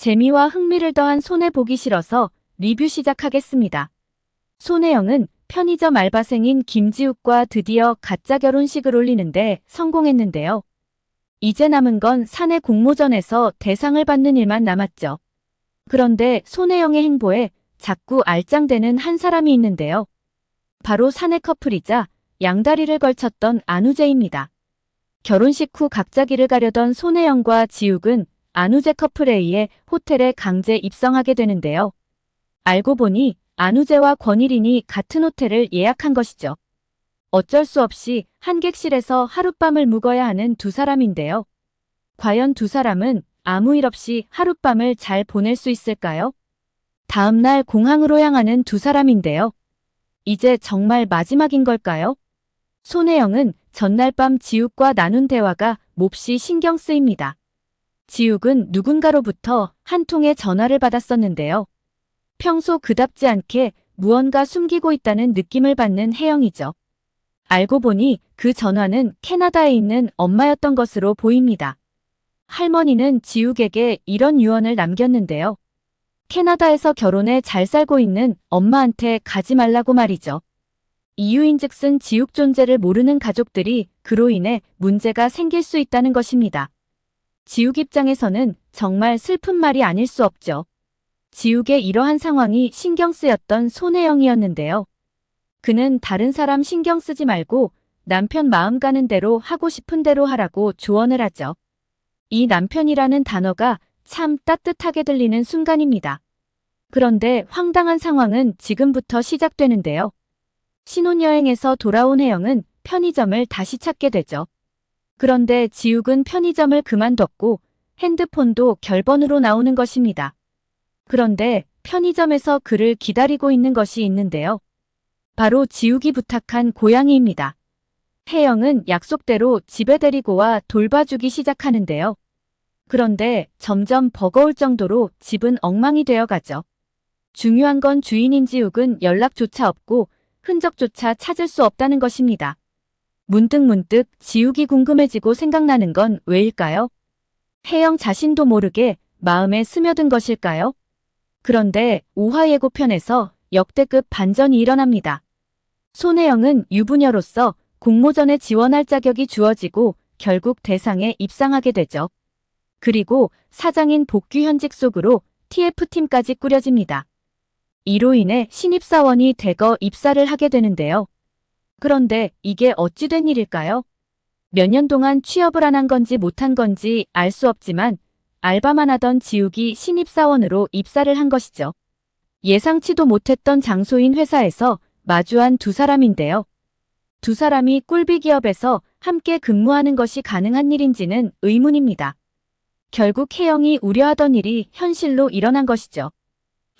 재미와 흥미를 더한 손해보기 싫어서 리뷰 시작하겠습니다. 손혜영은 편의점 알바생인 김지욱과 드디어 가짜 결혼식을 올리는데 성공했는데요. 이제 남은 건 사내 공모전에서 대상을 받는 일만 남았죠. 그런데 손혜영의 행보에 자꾸 알짱대는 한 사람이 있는데요. 바로 사내 커플이자 양다리를 걸쳤던 안우재입니다. 결혼식 후 각자 길을 가려던 손혜영과 지욱은 안우재 커플에 의해 호텔에 강제 입성하게 되는데요. 알고 보니 안우재와 권일인이 같은 호텔을 예약한 것이죠. 어쩔 수 없이 한 객실에서 하룻밤을 묵어야 하는 두 사람인데요. 과연 두 사람은 아무 일 없이 하룻밤을 잘 보낼 수 있을까요? 다음 날 공항으로 향하는 두 사람인데요. 이제 정말 마지막인 걸까요? 손혜영은 전날 밤 지욱과 나눈 대화가 몹시 신경 쓰입니다. 지욱은 누군가로부터 한 통의 전화를 받았었는데요. 평소 그답지 않게 무언가 숨기고 있다는 느낌을 받는 혜영이죠. 알고 보니 그 전화는 캐나다에 있는 엄마였던 것으로 보입니다. 할머니는 지욱에게 이런 유언을 남겼는데요. 캐나다에서 결혼해 잘 살고 있는 엄마한테 가지 말라고 말이죠. 이유인즉슨 지욱 존재를 모르는 가족들이 그로 인해 문제가 생길 수 있다는 것입니다. 지욱 입장에서는 정말 슬픈 말이 아닐 수 없죠. 지욱의 이러한 상황이 신경 쓰였던 손혜영이었는데요. 그는 다른 사람 신경 쓰지 말고 남편 마음 가는 대로 하고 싶은 대로 하라고 조언을 하죠. 이 남편이라는 단어가 참 따뜻하게 들리는 순간입니다. 그런데 황당한 상황은 지금부터 시작되는데요. 신혼여행에서 돌아온 혜영은 편의점을 다시 찾게 되죠. 그런데 지욱은 편의점을 그만뒀고 핸드폰도 결번으로 나오는 것입니다. 그런데 편의점에서 그를 기다리고 있는 것이 있는데요. 바로 지욱이 부탁한 고양이입니다. 혜영은 약속대로 집에 데리고 와 돌봐주기 시작하는데요. 그런데 점점 버거울 정도로 집은 엉망이 되어 가죠. 중요한 건 주인인 지욱은 연락조차 없고 흔적조차 찾을 수 없다는 것입니다. 문득 지욱이 궁금해지고 생각나는 건 왜일까요? 혜영 자신도 모르게 마음에 스며든 것일까요? 그런데 5화 예고편에서 역대급 반전이 일어납니다. 손혜영은 유부녀로서 공모전에 지원할 자격이 주어지고 결국 대상에 입상하게 되죠. 그리고 사장인 복귀 현직 속으로 TF팀까지 꾸려집니다. 이로 인해 신입사원이 대거 입사를 하게 되는데요. 그런데 이게 어찌 된 일일까요? 몇 년 동안 취업을 안 한 건지 못한 건지 알 수 없지만 알바만 하던 지욱이 신입사원으로 입사를 한 것이죠. 예상치도 못했던 장소인 회사에서 마주한 두 사람인데요. 두 사람이 꿀비 기업에서 함께 근무하는 것이 가능한 일인지는 의문입니다. 결국 혜영이 우려하던 일이 현실로 일어난 것이죠.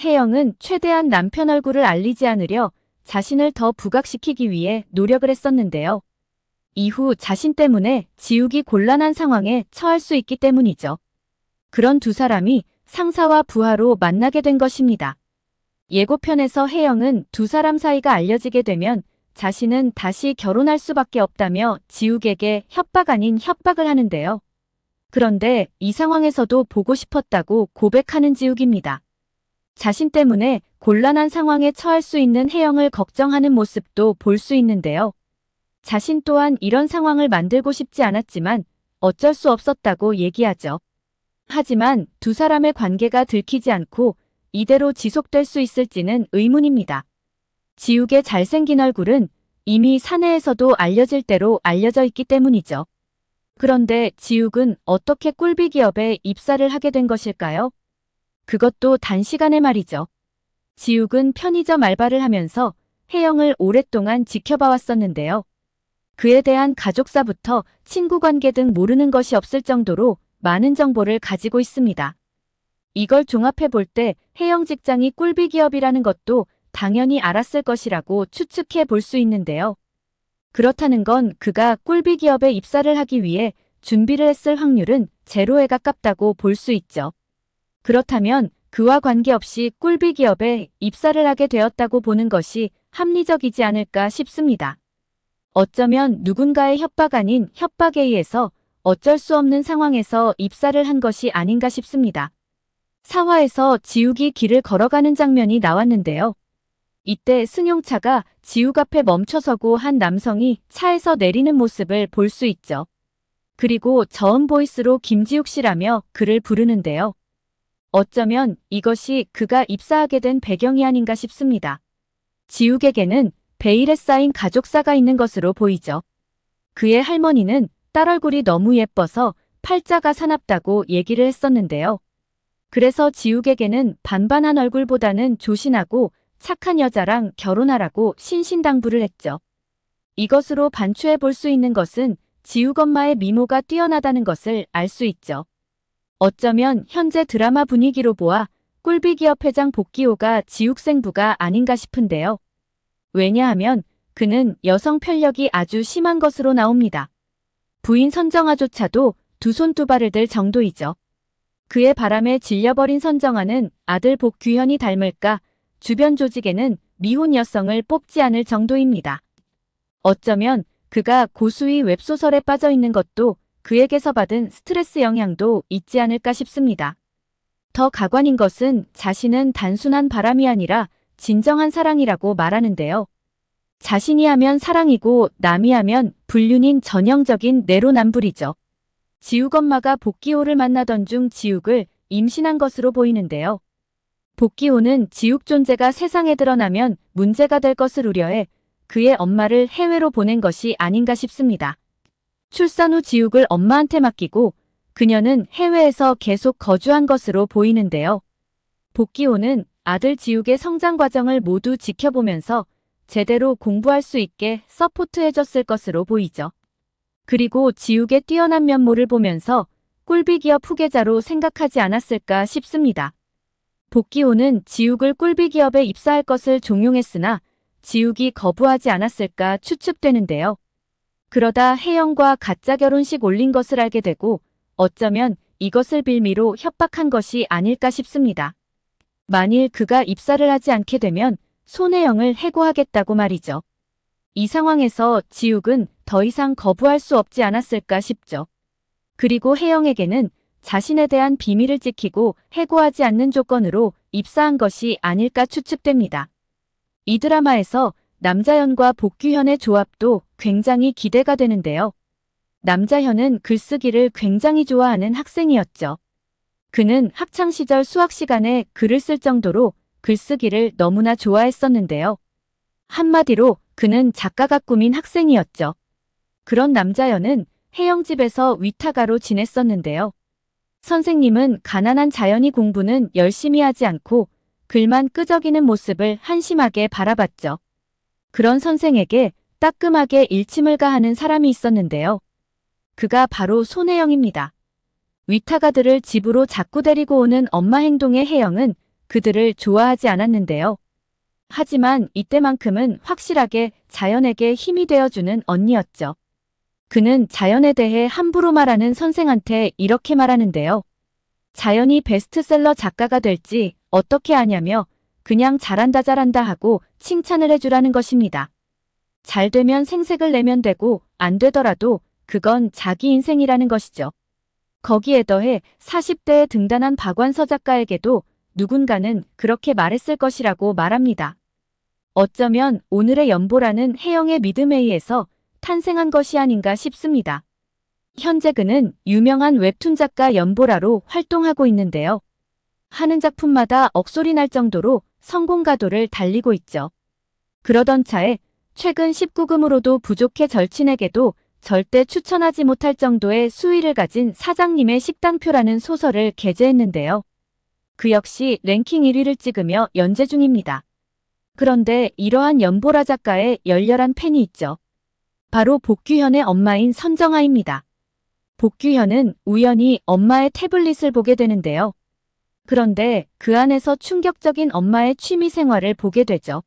혜영은 최대한 남편 얼굴을 알리지 않으려 자신을 더 부각시키기 위해 노력을 했었는데요. 이후 자신 때문에 지욱이 곤란한 상황에 처할 수 있기 때문이죠. 그런 두 사람이 상사와 부하로 만나게 된 것입니다. 예고편에서 혜영은 두 사람 사이가 알려지게 되면 자신은 다시 결혼할 수밖에 없다며 지욱에게 협박 아닌 협박을 하는데요. 그런데 이 상황에서도 보고 싶었다고 고백하는 지욱입니다. 자신 때문에 곤란한 상황에 처할 수 있는 혜영을 걱정하는 모습도 볼 수 있는데요. 자신 또한 이런 상황을 만들고 싶지 않았지만 어쩔 수 없었다고 얘기하죠. 하지만 두 사람의 관계가 들키지 않고 이대로 지속될 수 있을지는 의문입니다. 지욱의 잘생긴 얼굴은 이미 사내에서도 알려질 대로 알려져 있기 때문이죠. 그런데 지욱은 어떻게 꿀비 기업에 입사를 하게 된 것일까요? 그것도 단시간에 말이죠. 지욱은 편의점 알바를 하면서 혜영을 오랫동안 지켜봐 왔었는데요. 그에 대한 가족사부터 친구 관계 등 모르는 것이 없을 정도로 많은 정보를 가지고 있습니다. 이걸 종합해 볼 때 혜영 직장이 꿀비 기업이라는 것도 당연히 알았을 것이라고 추측해 볼 수 있는데요. 그렇다는 건 그가 꿀비 기업에 입사를 하기 위해 준비를 했을 확률은 제로에 가깝다고 볼 수 있죠. 그렇다면 그와 관계없이 꿀비 기업에 입사를 하게 되었다고 보는 것이 합리적이지 않을까 싶습니다. 어쩌면 누군가의 협박 아닌 협박에 의해서 어쩔 수 없는 상황에서 입사를 한 것이 아닌가 싶습니다. 사화에서 지욱이 길을 걸어가는 장면이 나왔는데요. 이때 승용차가 지욱 앞에 멈춰서고 한 남성이 차에서 내리는 모습을 볼 수 있죠. 그리고 저음 보이스로 김지욱 씨라며 그를 부르는데요. 어쩌면 이것이 그가 입사하게 된 배경이 아닌가 싶습니다. 지욱에게는 베일에 쌓인 가족사가 있는 것으로 보이죠. 그의 할머니는 딸 얼굴이 너무 예뻐서 팔자가 사납다고 얘기를 했었는데요. 그래서 지욱에게는 반반한 얼굴보다는 조신하고 착한 여자랑 결혼하라고 신신당부를 했죠. 이것으로 반추해 볼 수 있는 것은 지욱 엄마의 미모가 뛰어나다는 것을 알 수 있죠. 어쩌면 현재 드라마 분위기로 보아 꿀비기업 회장 복기호가 지욱 생부가 아닌가 싶은데요. 왜냐하면 그는 여성 편력이 아주 심한 것으로 나옵니다. 부인 선정아조차도 두 손 두 발을 들 정도이죠. 그의 바람에 질려버린 선정아는 아들 복규현이 닮을까 주변 조직에는 미혼 여성을 뽑지 않을 정도입니다. 어쩌면 그가 고수의 웹소설에 빠져 있는 것도 그에게서 받은 스트레스 영향도 있지 않을까 싶습니다. 더 가관인 것은 자신은 단순한 바람이 아니라 진정한 사랑이라고 말하는데요. 자신이 하면 사랑이고 남이 하면 불륜인 전형적인 내로남불이죠. 지욱 엄마가 복기호를 만나던 중 지욱을 임신한 것으로 보이는데요. 복기호는 지욱 존재가 세상에 드러나면 문제가 될 것을 우려해 그의 엄마를 해외로 보낸 것이 아닌가 싶습니다. 출산 후 지욱을 엄마한테 맡기고 그녀는 해외에서 계속 거주한 것으로 보이는데요. 복기호는 아들 지욱의 성장 과정을 모두 지켜보면서 제대로 공부할 수 있게 서포트해줬을 것으로 보이죠. 그리고 지욱의 뛰어난 면모를 보면서 꿀비기업 후계자로 생각하지 않았을까 싶습니다. 복기호는 지욱을 꿀비기업에 입사할 것을 종용했으나 지욱이 거부하지 않았을까 추측되는데요. 그러다 혜영과 가짜 결혼식 올린 것을 알게 되고 어쩌면 이것을 빌미로 협박한 것이 아닐까 싶습니다. 만일 그가 입사를 하지 않게 되면 손혜영을 해고하겠다고 말이죠. 이 상황에서 지욱은 더 이상 거부할 수 없지 않았을까 싶죠. 그리고 혜영에게는 자신에 대한 비밀을 지키고 해고하지 않는 조건으로 입사한 것이 아닐까 추측됩니다. 이 드라마에서 남자현과 복규현의 조합도 굉장히 기대가 되는데요. 남자현은 글쓰기를 굉장히 좋아하는 학생이었죠. 그는 학창시절 수학 시간에 글을 쓸 정도로 글쓰기를 너무나 좋아했었는데요. 한마디로 그는 작가가 꿈인 학생이었죠. 그런 남자현은 혜영 집에서 위탁아로 지냈었는데요. 선생님은 가난한 자연이 공부는 열심히 하지 않고 글만 끄적이는 모습을 한심하게 바라봤죠. 그런 선생에게 따끔하게 일침을 가하는 사람이 있었는데요. 그가 바로 손혜영입니다. 위탁아들을 집으로 자꾸 데리고 오는 엄마 행동의 혜영은 그들을 좋아하지 않았는데요. 하지만 이때만큼은 확실하게 자연에게 힘이 되어주는 언니였죠. 그는 자연에 대해 함부로 말하는 선생한테 이렇게 말하는데요. 자연이 베스트셀러 작가가 될지 어떻게 아냐며 그냥 잘한다 하고 칭찬을 해주라는 것입니다. 잘 되면 생색을 내면 되고 안 되더라도 그건 자기 인생이라는 것이죠. 거기에 더해 40대에 등단한 박완서 작가에게도 누군가는 그렇게 말했을 것이라고 말합니다. 어쩌면 오늘의 연보라는 혜영의 믿음에 의해서 탄생한 것이 아닌가 싶습니다. 현재 그는 유명한 웹툰 작가 연보라로 활동하고 있는데요. 하는 작품마다 억소리 날 정도로 성공 가도를 달리고 있죠. 그러던 차에 최근 19금으로도 부족해 절친에게도 절대 추천하지 못할 정도의 수위를 가진 사장님의 식단표라는 소설을 게재했는데요. 그 역시 랭킹 1위를 찍으며 연재 중입니다. 그런데 이러한 연보라 작가의 열렬한 팬이 있죠. 바로 복규현의 엄마인 선정아입니다. 복규현은 우연히 엄마의 태블릿을 보게 되는데요. 그런데 그 안에서 충격적인 엄마의 취미 생활을 보게 되죠.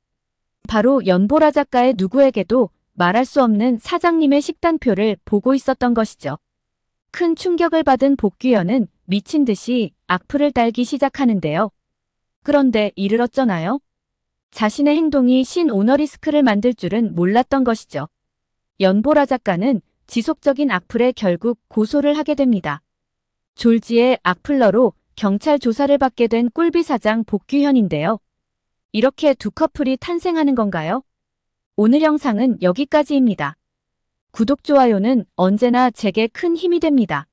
바로 연보라 작가의 누구에게도 말할 수 없는 사장님의 식단표를 보고 있었던 것이죠. 큰 충격을 받은 복규현은 미친 듯이 악플을 달기 시작하는데요. 그런데 이를 어쩌나요? 자신의 행동이 신오너리스크를 만들 줄은 몰랐던 것이죠. 연보라 작가는 지속적인 악플에 결국 고소를 하게 됩니다. 졸지에 악플러로 경찰 조사를 받게 된 꿀비 사장 복규현인데요. 이렇게 두 커플이 탄생하는 건가요? 오늘 영상은 여기까지입니다. 구독, 좋아요는 언제나 제게 큰 힘이 됩니다.